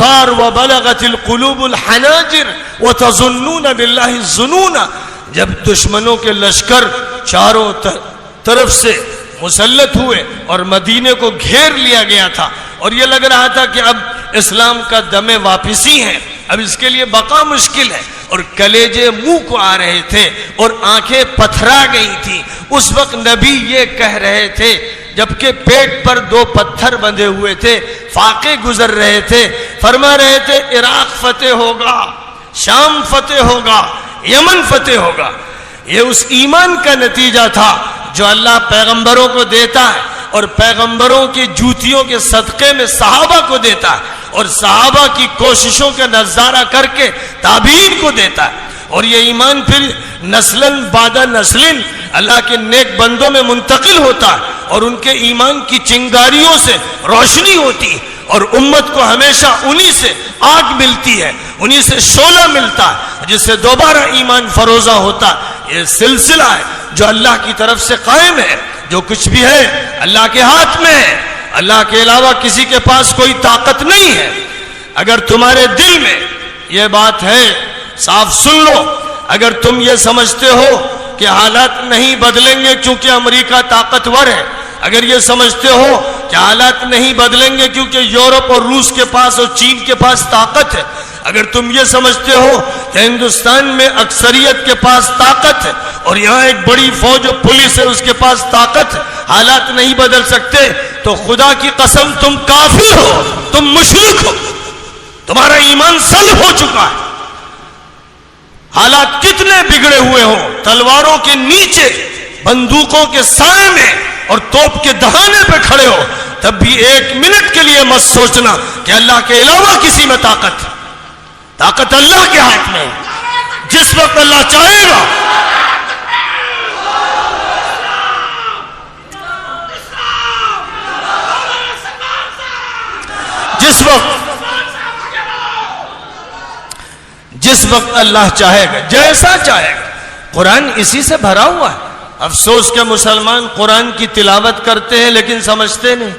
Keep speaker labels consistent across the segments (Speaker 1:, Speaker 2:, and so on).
Speaker 1: الابصار وبلغت القلوب الحناجر وتظنون بالله الظنون. جب دشمنوں کے لشکر چاروں طرف سے مسلط ہوئے اور مدینے کو گھیر لیا گیا تھا اور یہ لگ رہا تھا کہ اب اسلام کا دم واپسی ہے, اب اس کے لیے بقا مشکل ہے, اور کلیجے منہ کو آ رہے تھے اور آنکھیں پتھرا گئی تھی, اس وقت نبی یہ کہہ رہے تھے جبکہ پیٹ پر 2 پتھر بندھے ہوئے تھے, فاقے گزر رہے تھے, فرما رہے تھے عراق فتح ہوگا, شام فتح ہوگا, یمن فتح ہوگا. یہ اس ایمان کا نتیجہ تھا جو اللہ پیغمبروں کو دیتا ہے اور پیغمبروں کی جوتیوں کے صدقے میں صحابہ کو دیتا ہے اور صحابہ کی کوششوں کا نظارہ کر کے تابعین کو دیتا ہے. اور یہ ایمان پھر نسلن بعد نسلن اللہ کے نیک بندوں میں منتقل ہوتا ہے اور ان کے ایمان کی چنگاریوں سے روشنی ہوتی ہے اور امت کو ہمیشہ انہی سے آگ ملتی ہے, انہی سے شعلہ ملتا ہے جس سے دوبارہ ایمان فروزہ ہوتا ہے. یہ سلسلہ ہے جو اللہ کی طرف سے قائم ہے. جو کچھ بھی ہے اللہ کے ہاتھ میں ہے, اللہ کے علاوہ کسی کے پاس کوئی طاقت نہیں ہے. اگر تمہارے دل میں یہ بات ہے صاف سن لو, اگر تم یہ سمجھتے ہو کہ حالات نہیں بدلیں گے کیونکہ امریکہ طاقتور ہے, اگر یہ سمجھتے ہو کہ حالات نہیں بدلیں گے کیونکہ یورپ اور روس کے پاس اور چین کے پاس طاقت ہے, اگر تم یہ سمجھتے ہو کہ ہندوستان میں اکثریت کے پاس طاقت ہے اور یہاں ایک بڑی فوج و پولیس ہے اس کے پاس طاقت ہے, حالات نہیں بدل سکتے, تو خدا کی قسم تم کافر ہو, تم مشرک ہو, تمہارا ایمان سلب ہو چکا ہے. حالات کتنے بگڑے ہوئے ہوں, تلواروں کے نیچے, بندوقوں کے سائے میں اور توپ کے دہانے پہ کھڑے ہو, تب بھی 1 منٹ کے لیے مت سوچنا کہ اللہ کے علاوہ کسی میں طاقت ہے. طاقت اللہ کے ہاتھ میں, جس وقت اللہ چاہے گا جس وقت اللہ چاہے گا, جیسا چاہے گا. قرآن اسی سے بھرا ہوا ہے. افسوس کہ مسلمان قرآن کی تلاوت کرتے ہیں لیکن سمجھتے نہیں,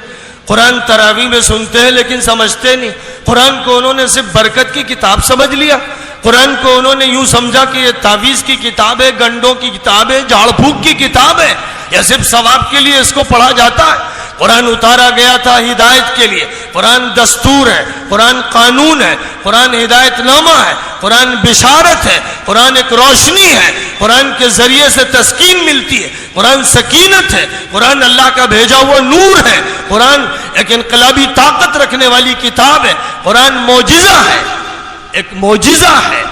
Speaker 1: قرآن تراویح میں سنتے ہیں لیکن سمجھتے نہیں. قرآن کو انہوں نے صرف برکت کی کتاب سمجھ لیا, قرآن کو انہوں نے یوں سمجھا کہ یہ تعویذ کی کتاب ہے, گنڈوں کی کتاب ہے, جھاڑ پھونک کی کتاب ہے, یا صرف ثواب کے لیے اس کو پڑھا جاتا ہے. قرآن اتارا گیا تھا ہدایت کے لیے, قرآن دستور ہے, قرآن قانون ہے, قرآن ہدایت نامہ ہے, قرآن بشارت ہے, قرآن ایک روشنی ہے, قرآن کے ذریعے سے تسکین ملتی ہے, قرآن سکینت ہے, قرآن اللہ کا بھیجا ہوا نور ہے, قرآن ایک انقلابی طاقت رکھنے والی کتاب ہے, قرآن معجزہ ہے, ایک معجزہ ہے.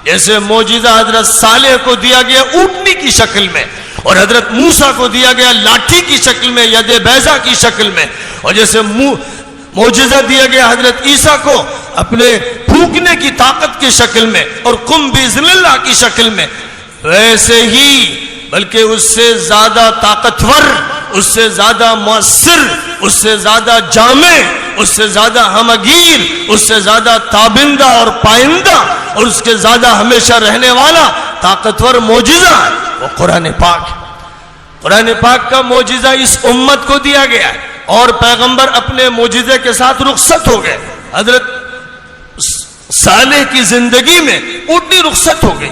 Speaker 1: جیسے معجزہ حضرت صالح کو دیا گیا اونٹنی کی شکل میں اور حضرت موسیٰ کو دیا گیا لاٹھی کی شکل میں, ید بیضا کی شکل میں, اور جیسے معجزہ دیا گیا حضرت عیسیٰ کو اپنے پھونکنے کی طاقت کی شکل میں اور قم باذن اللہ کی شکل میں, ویسے ہی بلکہ اس سے زیادہ طاقتور, اس سے زیادہ مؤثر, اس سے زیادہ جامع, اس سے زیادہ ہمگیر, اس سے زیادہ تابندہ اور پائندہ اور اس کے زیادہ ہمیشہ رہنے والا طاقتور معجزہ ہے وہ قرآن پاک ہے. قرآن پاک کا معجزہ اس امت کو دیا گیا ہے اور پیغمبر اپنے معجزے کے ساتھ رخصت ہو گئے. حضرت صالح کی زندگی میں اونٹنی رخصت ہو گئی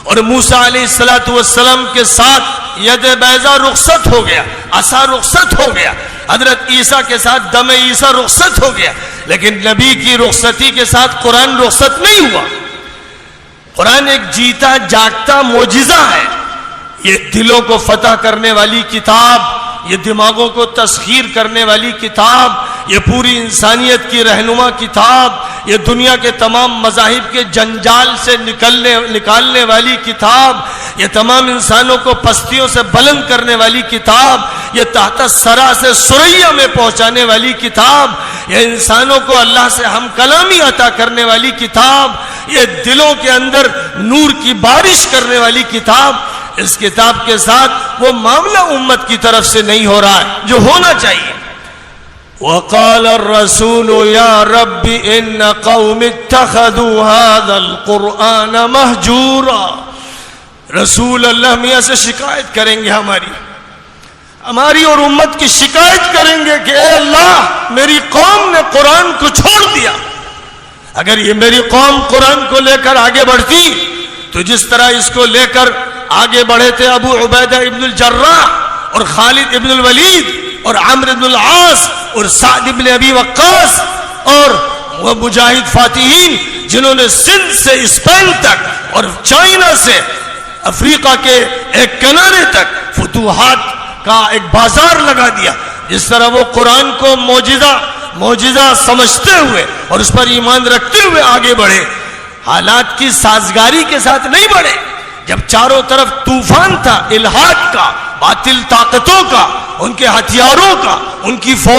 Speaker 1: اور موسیٰ علیہ السلام کے ساتھ ید بیضا رخصت ہو گیا, عصا رخصت ہو گیا, حضرت عیسیٰ کے ساتھ دم عیسیٰ رخصت ہو گیا, لیکن نبی کی رخصتی کے ساتھ قرآن رخصت نہیں ہوا. قرآن ایک جیتا جاگتا معجزہ ہے. یہ دلوں کو فتح کرنے والی کتاب, یہ دماغوں کو تسخیر کرنے والی کتاب, یہ پوری انسانیت کی رہنما کتاب, یہ دنیا کے تمام مذاہب کے جنجال سے نکالنے والی کتاب, یہ تمام انسانوں کو پستیوں سے بلند کرنے والی کتاب, یہ تحت سرا سے سریا میں پہنچانے والی کتاب, یہ انسانوں کو اللہ سے ہم کلامی عطا کرنے والی کتاب, یہ دلوں کے اندر نور کی بارش کرنے والی کتاب. اس کتاب کے ساتھ وہ معاملہ امت کی طرف سے نہیں ہو رہا ہے جو ہونا چاہیے. وقال الرسول يا رب ان قوم اتخذوا هذا القرآن مهجورا. رسول اللہ میاں سے شکایت کریں گے, ہماری اور امت کی شکایت کریں گے کہ اے اللہ میری قوم نے قرآن کو چھوڑ دیا, اگر یہ میری قوم قرآن کو لے کر آگے بڑھتی تو جس طرح اس کو لے کر آگے بڑھے تھے ابو عبیدہ ابن الجراح اور خالد ابن الولید اور عمرو ابن العاص اور سعد ابن ابی وقاص اور وہ مجاہد فاتحین جنہوں نے سندھ سے اسپین تک اور چائنا سے افریقہ کے ایک کنارے تک فتوحات کا ایک بازار لگا دیا، جس طرح وہ قرآن کو معجزہ سمجھتے ہوئے اور اس پر ایمان رکھتے ہوئے آگے بڑھے، حالات کی سازگاری کے ساتھ نہیں بڑھے۔ جب چاروں طرف طوفان تھا الحاد کا، باطل طاقتوں کا، ان کے ہتھیاروں کا، ان کی فوج